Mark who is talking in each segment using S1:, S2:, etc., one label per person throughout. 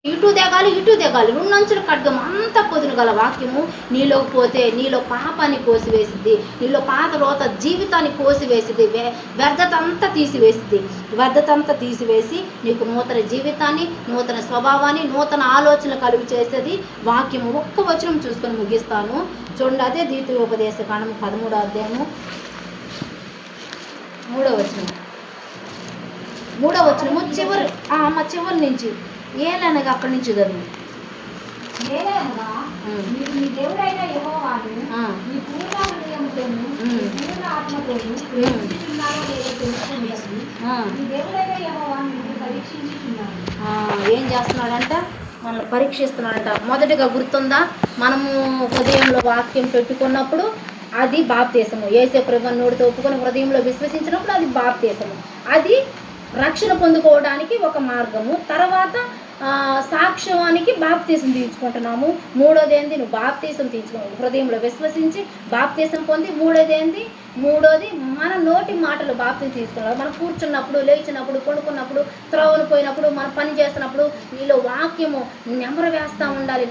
S1: ఇటు దిగాలి ఇటు దిగాలి, రెండంచుల ఖడ్గం అంత పొదును గల వాక్యము నీలోకి పోతే నీలో పాపాన్ని కోసివేసిద్ది, నీలో పాత రోత జీవితాన్ని కోసివేసిద్ది, వ్యర్థత అంతా తీసివేసిద్ది. వ్యర్థత అంతా తీసివేసి నీకు నూతన జీవితాన్ని, నూతన స్వభావాన్ని, నూతన ఆలోచనలు కలుగు చేసేది వాక్యము. ఒక్క వచనం చూసుకొని ముగిస్తాను చూడండి. అదే ద్వితీయోపదేశ కాండము 13వ అధ్యాయము 3వ వచనము చివరి నుంచి ఏలనగా అక్కడి నుంచి చదువు.
S2: మీ దేవుడైన యెహోవాను మీ పూర్ణ హృదయముతోను మీ పూర్ణ ఆత్మతోను ప్రేమించుచున్నారో లేదో తెలుసుకొనుటకు మీ దేవుడైన యెహోవా మిమ్మల్ని పరీక్షించుచున్నాడు.
S1: ఏం చేస్తున్నాడంట? మనల్ని పరీక్షిస్తున్నాడంట. మొదటిగా గుర్తుందా, మనము హృదయంలో వాక్యం పెట్టుకున్నప్పుడు అది బాప్తీసము. యేసు ప్రభువును నోటితో ఒప్పుకొని హృదయంలో విశ్వసించినప్పుడు అది బాప్తీసము. అది రక్షణ పొందుకోవడానికి ఒక మార్గము. తర్వాత సాక్ష్యానికి బాప్తీసం తీర్చుకుంటున్నాము. మూడోది ఏంది? నువ్వు బాప్తీసం తీర్చుకో, హృదయంలో విశ్వసించి బాప్తీసం పొంది. మూడోది మన నోటి మాటలు బాప్తీసం తీసుకున్నాడు. మనం కూర్చున్నప్పుడు, లేచినప్పుడు, పడుకున్నప్పుడు, త్రోవను పోయినప్పుడు, మనం పని చేస్తున్నప్పుడు నీలో వాక్యము నెమరు వేస్తూ ఉండాలి,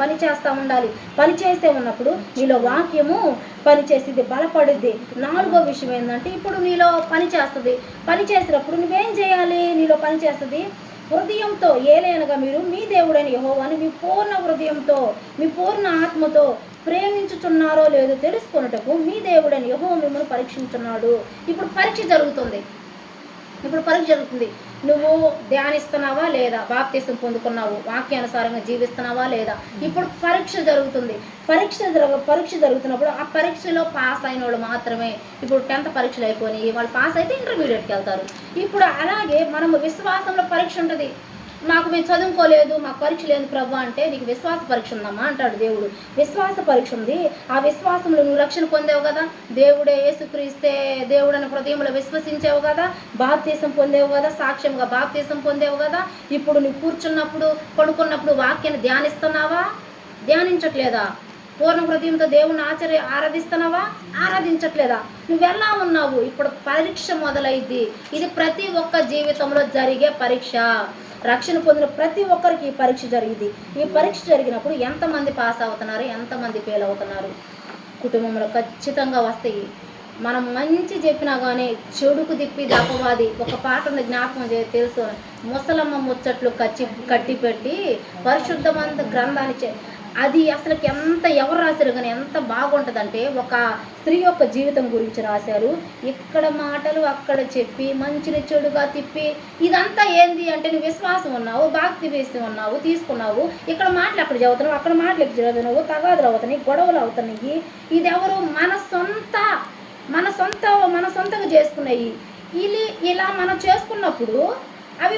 S1: పని చేస్తూ ఉండాలి. పని చేస్తే ఉన్నప్పుడు నీలో వాక్యము పనిచేస్తుంది, బలపడుద్ది. 4వ విషయం ఏంటంటే, ఇప్పుడు నీలో పని చేస్తుంది. పని చేసినప్పుడు నువ్వేం చేయాలి? నీలో పని చేస్తుంది హృదయంతో. ఏలైనగా మీరు మీ దేవుడైన యెహోవాను మీ పూర్ణ హృదయంతో, మీ పూర్ణ ఆత్మతో ప్రేమించుచున్నారో లేదో తెలుసుకొనుటకు మీ దేవుడైన యెహోవా మిమ్మల్ని పరీక్షించున్నాడు. ఇప్పుడు పరీక్ష జరుగుతుంది. నువ్వు ధ్యానిస్తున్నావా లేదా? బాప్తీసం పొందుకున్నావు, వాక్యానుసారంగా జీవిస్తున్నావా లేదా? ఇప్పుడు పరీక్ష జరుగుతుంది. పరీక్ష జరుగుతున్నప్పుడు ఆ పరీక్షలో పాస్ అయిన వాళ్ళు మాత్రమే. ఇప్పుడు 10th పరీక్షలు అయిపోయి వాళ్ళు పాస్ అయితే ఇంటర్మీడియట్కి వెళ్తారు. ఇప్పుడు అలాగే మనము విశ్వాసంలో పరీక్ష ఉంటుంది. మేము చదువుకోలేదు, మాకు పరీక్ష లేదు ప్రభు అంటే, నీకు విశ్వాస పరీక్ష ఉందమ్మా అంటాడు దేవుడు. విశ్వాస పరీక్ష ఉంది. ఆ విశ్వాసంలో నువ్వు రక్షణ పొందేవు కదా, దేవుడే యేసుక్రీస్తే దేవుడని హృదయంలో విశ్వసించావు కదా, బాప్తీసం పొందేవు కదా, సాక్ష్యంగా బాప్తీసం పొందేవు కదా. ఇప్పుడు నువ్వు కూర్చున్నప్పుడు, పడుకున్నప్పుడు వాక్యాన్ని ధ్యానిస్తున్నావా? ధ్యానించట్లేదా? పూర్ణ హృదయంతో దేవుని ఆరాధిస్తున్నావా? ఆరాధించట్లేదా? నువ్వెలా ఉన్నావు? ఇప్పుడు పరీక్ష మొదలైద్ది. ఇది ప్రతి ఒక్క జీవితంలో జరిగే పరీక్ష. రక్షణ పొందిన ప్రతి ఒక్కరికి ఈ పరీక్ష జరిగింది. ఈ పరీక్ష జరిగినప్పుడు ఎంతమంది పాస్ అవుతున్నారు, ఎంతమంది ఫెయిల్ అవుతున్నారు? కుటుంబంలో ఖచ్చితంగా వస్తాయి. మనం మంచి చెప్పినా కానీ చెడుకు తిప్పి అపవాది. ఒక పాట ఉంది, జ్ఞాపకం తెలుసు, ముసలమ్మ ముచ్చట్లు కట్టి పెట్టి పరిశుద్ధమంత గ్రంథాన్ని అది అసలుకి ఎవరు రాశారు కానీ ఎంత బాగుంటుందంటే, ఒక స్త్రీ యొక్క జీవితం గురించి రాశారు. ఇక్కడ మాటలు అక్కడ చెప్పి మంచిని చెడుగా తిప్పి, ఇదంతా ఏంది అంటే, నువ్వు విశ్వాసం ఉన్నావు, భక్తి వేసి ఉన్నావు, తీసుకున్నావు, ఇక్కడ మాటలు అక్కడ చదువుతున్నావు, అక్కడ మాటలు ఎక్కడ చదువుతున్నావు, తగాదులు అవుతున్నాయి, గొడవలు అవుతున్నాయి. ఇది ఎవరు? మన సొంతంగా చేసుకున్నాయి. ఇలా మనం చేసుకున్నప్పుడు అవి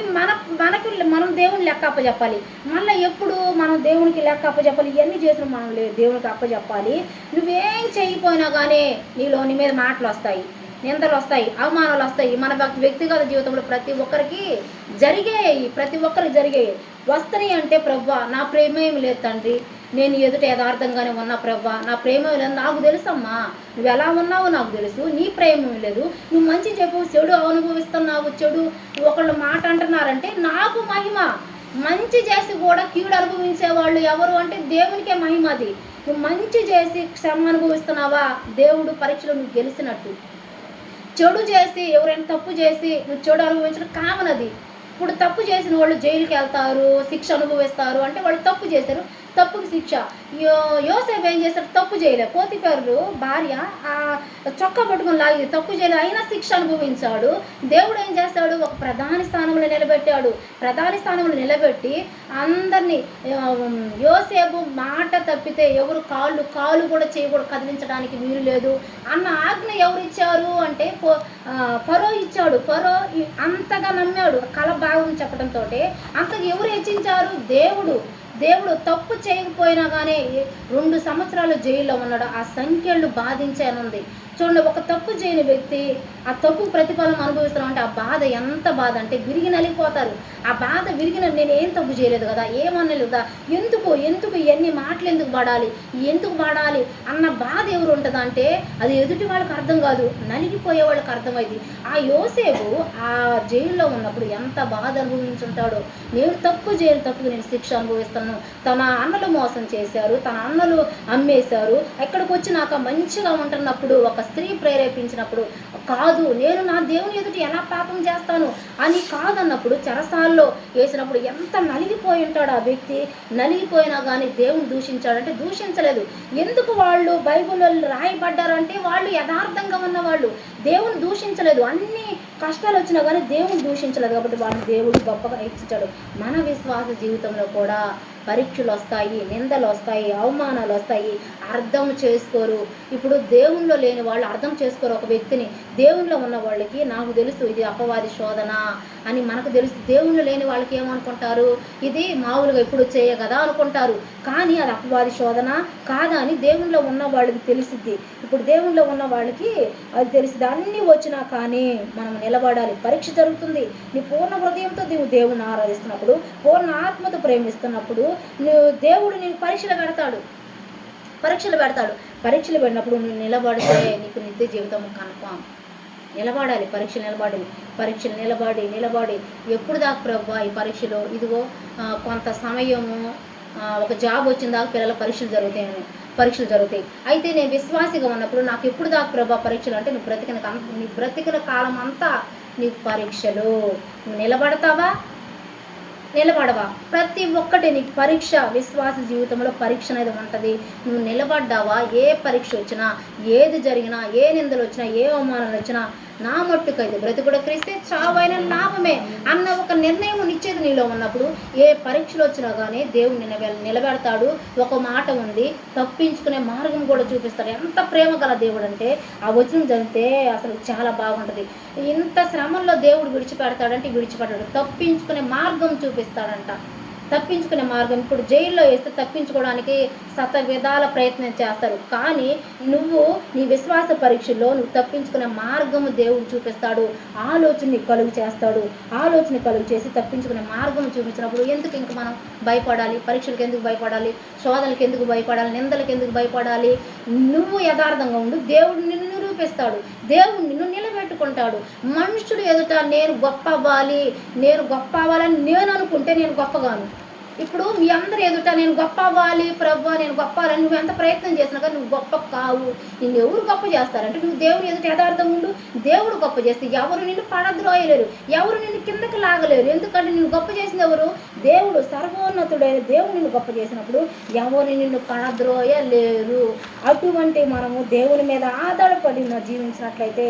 S1: మనం దేవుని లెక్క అప్పచెప్పాలి. మళ్ళీ ఎప్పుడు మనం దేవునికి లెక్క అప్పచెప్పాలి? ఇవన్నీ చేసిన మనం దేవునికి అప్పచెప్పాలి. నువ్వేం చేయకపోయినా కానీ నీ మీద మాటలు వస్తాయి, నిందలు వస్తాయి, అవమానాలు వస్తాయి. మన వ్యక్తిగత జీవితంలో ప్రతి ఒక్కరికి జరిగాయి. వస్తాయి అంటే, ప్రభువా నా ప్రేమ ఏమి లేదు తండ్రి, నేను ఎదుట యథార్థంగానే ఉన్నా ప్రభువా, నా ప్రేమ లేదు, నాకు తెలుసమ్మా, నువ్వు ఎలా ఉన్నావో నాకు తెలుసు, నీ ప్రేమ లేదు, నువ్వు మంచి చెప్పు, చెడు అనుభవిస్తున్నావు, చెడు ఒకళ్ళు మాట అంటున్నారంటే నాకు మహిమ. మంచి చేసి కూడా కీడు అనుభవించే వాళ్ళు ఎవరు అంటే దేవునికే మహిమ. అది నువ్వు మంచి చేసి శ్రమ అనుభవిస్తున్నావా, దేవుడు పరీక్షలో నువ్వు గెలిచినట్టు. చెడు చేసి ఎవరైనా తప్పు చేసి నువ్వు చెడు అనుభవించడం కామన్. అది ఇప్పుడు తప్పు చేసిన వాళ్ళు జైలుకి వెళ్తారు, శిక్ష అనుభవిస్తారు అంటే వాళ్ళు తప్పు చేశారు, తప్పుకి శిక్ష. యోసేపు ఏం చేశాడు? తప్పు చేయలేదు. పోతిఫరు భార్య ఆ చొక్కా పట్టుకుని లాగింది, తప్పు చేయలేదు, అయినా శిక్ష అనుభవించాడు. దేవుడు ఏం చేస్తాడు? ఒక ప్రధాని స్థానంలో నిలబెట్టాడు. ప్రధాని స్థానంలో నిలబెట్టి అందరినీ, యోసేపు మాట తప్పితే ఎవరు కాళ్ళు కూడా చేయకూడదు, కదిలించడానికి వీలు లేదు అన్న ఆజ్ఞ ఎవరు ఇచ్చారు అంటే ఫరో ఇచ్చాడు. ఫరో అంతగా నమ్మాడు, కల భాగం చెప్పడంతో అంతగా ఎవరు హెచ్చించారు? దేవుడు తప్పు చేయకపోయినా కానీ 2 సంవత్సరాలు జైల్లో ఉన్నాడు. ఆ సంఖ్యలు బాధించానుంది. చూడండి, ఒక తప్పు చేయని వ్యక్తి ఆ తప్పు ప్రతిఫలం అనుభవిస్తున్నాం అంటే ఆ బాధ ఎంత బాధ అంటే విరిగి నలిగిపోతారు. ఆ బాధ విరిగిన నేను ఏం తప్పు చేయలేదు కదా, ఏమనలేదు కదా, ఎందుకు ఇవన్నీ మాటలు ఎందుకు పాడాలి అన్న బాధ ఎవరు ఉంటుందా అంటే అది ఎదుటి వాళ్ళకి అర్థం కాదు, నలిగిపోయే వాళ్ళకి అర్థమైంది. ఆ యోసేపు ఆ జైల్లో ఉన్నప్పుడు ఎంత బాధ అనుభవించుంటాడో. నేను తప్పుకు నేను శిక్ష అనుభవిస్తాను, తన అన్నలు మోసం చేశారు, తన అన్నలు అమ్మేశారు, ఎక్కడికి వచ్చి నాకు మంచిగా ఉంటున్నప్పుడు ఒక స్త్రీ ప్రేరేపించినప్పుడు కాదు, నేను నా దేవుని ఎదుటి ఎలా పాపం చేస్తాను అని కాదన్నప్పుడు చెరసాల్లో వేసినప్పుడు ఎంత నలిగిపోయి ఉంటాడు ఆ వ్యక్తి. నలిగిపోయినా కానీ దేవుని దూషించాడంటే దూషించలేదు. ఎందుకు వాళ్ళు బైబిల్లో రాయబడ్డారంటే వాళ్ళు యథార్థంగా ఉన్నవాళ్ళు, దేవుని దూషించలేదు. అన్ని కష్టాలు వచ్చినా కానీ దేవుని దూషించలేదు కాబట్టి వాళ్ళని దేవుడు గొప్పగా హెచ్చించాడు. మన విశ్వాస జీవితంలో కూడా పరీక్షలు వస్తాయి, నిందలు వస్తాయి, అవమానాలు వస్తాయి, అర్థం చేసుకోరు. ఇప్పుడు దేవుణ్ణిలో లేని వాళ్ళు అర్థం చేసుకోరు ఒక వ్యక్తిని. దేవుణ్ణిలో ఉన్న వాళ్ళకి నాకు తెలుసు ఇది అపవాది శోధన అని మనకు తెలుసు. దేవుణ్ణి లేని వాళ్ళకి ఏమనుకుంటారు, ఇది మామూలుగా ఇప్పుడు చేయ కదా అనుకుంటారు. కానీ అది అపవాది శోధన కాదా అని దేవుణ్ణిలో ఉన్న వాళ్ళకి తెలిసిద్ది. ఇప్పుడు దేవుణ్ణిలో ఉన్న వాళ్ళకి అది తెలిసిద్ది. అన్నీ వచ్చినా కానీ మనం నిలబడాలి. పరీక్ష జరుగుతుంది. నీ పూర్ణ హృదయంతో నువ్వు దేవుణ్ణి ఆరాధిస్తున్నప్పుడు, పూర్ణ ఆత్మతో ప్రేమిస్తున్నప్పుడు దేవుడు నేను పరీక్షలు పెడతాడు. పరీక్షలు పెట్టినప్పుడు నువ్వు నిలబడితే నీకు నిత్య జీవితం కన్ఫామ్. నిలబడాలి, పరీక్షలు నిలబడి ఎప్పుడు దాకా ప్రభా ఈ పరీక్షలో ఇదిగో కొంత సమయము ఒక జాబ్ వచ్చిన దాకా పిల్లల పరీక్షలు జరుగుతాయి. అయితే నేను విశ్వాసిగా ఉన్నప్పుడు నాకు ఎప్పుడు దాకా ప్రభా పరీక్షలు అంటే నీ బ్రతికిన కాలం అంతా నీకు పరీక్షలు. నువ్వు నిలబడతావా నిలబడవా, ప్రతి ఒక్కటి నీకు పరీక్ష. విశ్వాస జీవితంలో పరీక్ష అనేది ఉంటుంది. నువ్వు నిలబడ్డావా, ఏ పరీక్ష వచ్చినా, ఏది జరిగినా, ఏ నిందలు వచ్చినా, ఏ అవమానాలు వచ్చినా, నా మట్టుకైతే బ్రతుకుడు క్రీస్తే చావైన లాభమే అన్న ఒక నిర్ణయం నిశ్చేది నీలో ఉన్నప్పుడు ఏ పరీక్షలు వచ్చినా కానీ దేవుడు నిలబెడతాడు. ఒక మాట ఉంది, తప్పించుకునే మార్గం కూడా చూపిస్తాడు. ఎంత ప్రేమ గల దేవుడు అంటే ఆ వచనం జరిగితే అసలు చాలా బాగుంటుంది. ఇంత శ్రమంలో దేవుడు విడిచిపెడతాడంటే విడిచిపెట్టాడు, తప్పించుకునే మార్గం చూపిస్తాడంట. తప్పించుకునే మార్గం ఇప్పుడు జైల్లో వేస్తే తప్పించుకోవడానికి విధాల ప్రయత్నం చేస్తారు. కానీ నువ్వు నీ విశ్వాస పరీక్షల్లో నువ్వు తప్పించుకునే మార్గము దేవుడు చూపిస్తాడు. ఆలోచన కలుగు చేసి తప్పించుకునే మార్గం చూపించినప్పుడు ఎందుకు ఇంక మనం భయపడాలి? పరీక్షలకు ఎందుకు భయపడాలి? శోధనలకు ఎందుకు భయపడాలి? నిందలకు ఎందుకు భయపడాలి? నువ్వు యథార్థంగా ఉండు, దేవుడు నిన్ను నిరూపిస్తాడు, దేవుడు నిన్ను నిలబెట్టుకుంటాడు. మనుషులు ఎదుట నేను గొప్ప అవ్వాలని నేను అనుకుంటే నేను గొప్పగాను. ఇప్పుడు మీ అందరి ఎదుట నేను గొప్ప అవ్వాలి ప్రభు, నేను గొప్ప అవ్వాలని నువ్వు ఎంత ప్రయత్నం చేసినా కానీ నువ్వు గొప్ప కావు. నిన్ను ఎవరు గొప్ప చేస్తారంటే నువ్వు దేవుని ఎదుట యథార్థం ఉండు. దేవుడు గొప్ప చేస్తే ఎవరు నిన్ను పడద్రోయలేరు, ఎవరు నిన్ను కిందకి లాగలేరు. ఎందుకంటే నిన్ను గొప్ప చేసింది ఎవరు? దేవుడు. సర్వోన్నతుడైన దేవుడు నిన్ను గొప్ప చేసినప్పుడు ఎవరు నిన్ను పడద్రోయలేరు. అటువంటి మనము దేవుని మీద ఆధారపడి జీవించినట్లయితే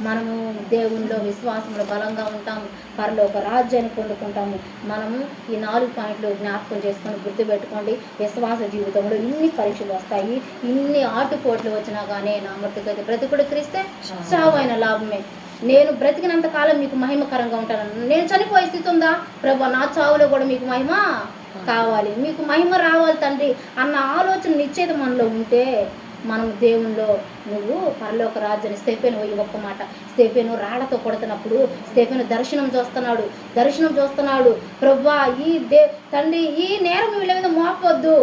S1: మనము దేవునిలో విశ్వాసంలో బలంగా ఉంటాము, పరలోక రాజ్యాన్ని పొందుకుంటాము. మనము ఈ 4 పాయింట్లు జ్ఞాపకం చేసుకొని గుర్తుపెట్టుకోండి. విశ్వాస జీవితంలో ఇన్ని పరీక్షలు వస్తాయి, ఇన్ని ఆటుపోట్లు వచ్చినా కానీ నా మట్టుకైతే బ్రతుకుడు క్రీస్తే చావైన లాభమే. నేను బ్రతికినంత కాలం మీకు మహిమకరంగా ఉంటాను. నేను చనిపోయే స్థితి ఉందా ప్రభు, నా చావులో కూడా మీకు మహిమ కావాలి, మీకు మహిమ రావాలి తండ్రి అన్న ఆలోచన నిశ్చేత మనలో ఉంటే మనం దేవునిలో నువ్వు పరలోక రాజ్యాన్ని స్టెఫెను గొప్ప మాట. స్టెఫెను రాళ్లతో కొడుతున్నప్పుడు స్టెఫెను దర్శనం చూస్తున్నాడు. ప్రభువా తండ్రి ఈ నేరం వీళ్ళ మీద మోపొద్దు.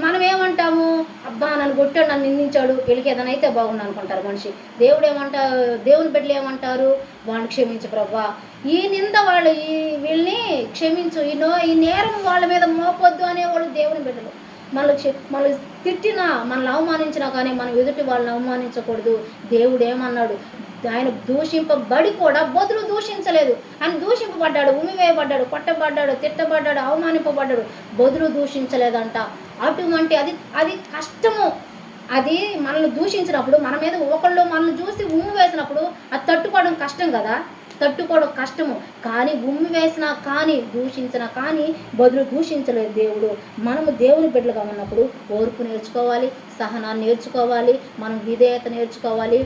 S1: మనం ఏమంటాము, అబ్బా నన్ను కొట్టాడు, నన్ను నిందించాడు, వీళ్ళకి ఏదైనా అయితే బాగుండు అనుకుంటారు మనిషి. దేవుని బిడ్డలు ఏమంటారు, వాడిని క్షమించు ప్రభువా, ఈ నింద వాళ్ళు వీళ్ళని క్షమించు, ఈ నేరం వాళ్ళ మీద మోపొద్దు అనేవాళ్ళు దేవుని బిడ్డలు. మనల్ని తిట్టినా, మనల్ని అవమానించినా కానీ మనం ఎదుటి వాళ్ళని అవమానించకూడదు. దేవుడు ఏమన్నాడు, ఆయన దూషింపబడి కూడా బదులు దూషించలేదు. ఆయన దూషింపబడ్డాడు, ఉమ్మివేయబడ్డాడు, కొట్టబడ్డాడు, తిట్టబడ్డాడు, అవమానింపబడ్డాడు, బదులు దూషించలేదంట. అటువంటి అది కష్టము. అది మనల్ని దూషించినప్పుడు, మన మీద ఒకళ్ళు మనల్ని చూసి ఉమ్మి వేసినప్పుడు అది తట్టుకోవడం కష్టము. కానీ ఉమ్మి వేసినా కానీ దూషించినా కానీ బదులు దూషించలేదు దేవుడు. మనము దేవుని బిడ్డలుగా ఉన్నప్పుడు ఓర్పు నేర్చుకోవాలి, సహనాన్ని నేర్చుకోవాలి, మనం విధేయత నేర్చుకోవాలి.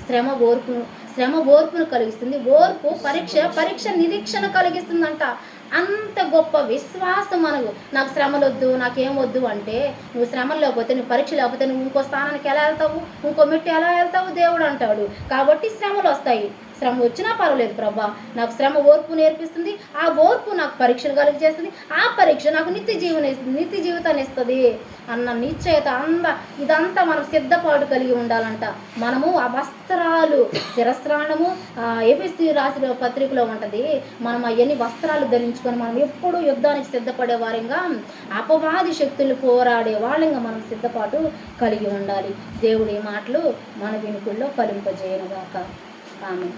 S1: శ్రమ ఓర్పును కలిగిస్తుంది. ఓర్పు పరీక్ష నిరీక్షణ కలిగిస్తుందంట. అంత గొప్ప విశ్వాసం నాకు శ్రమలు వద్దు, నాకేం వద్దు అంటే, నువ్వు శ్రమలు లేకపోతే, నువ్వు పరీక్ష లేకపోతే నువ్వు ఇంకో స్థానానికి ఎలా వెళ్తావు, ఇంకో మెట్టు ఎలా వెళ్తావు దేవుడు అంటాడు. కాబట్టి శ్రమలు వస్తాయి. శ్రమ వచ్చినా పర్వాలేదు ప్రభా, నాకు శ్రమ ఓర్పు నేర్పిస్తుంది, ఆ ఓర్పు నాకు పరీక్షలు కలిగి చేస్తుంది, ఆ పరీక్ష నాకు నిత్య జీవితాన్ని ఇస్తుంది అన్న నిశ్చయత ఇదంతా మనం సిద్ధపాటు కలిగి ఉండాలంట. మనము ఆ వస్త్రాలు శిరస్త్రాణము ఎఫెసీ రాసిన పత్రికలో ఉంటుంది, మనం అవన్నీ వస్త్రాలు ధరించుకొని మనం ఎప్పుడూ యుద్ధానికి సిద్ధపడే వారంగా, అపవాది శక్తులు పోరాడే వాళ్ళంగా మనం సిద్ధపాటు కలిగి ఉండాలి. దేవుడి మాటలు మన వినుకుల్లో ఫలింపజేయనుగాక. ఆమె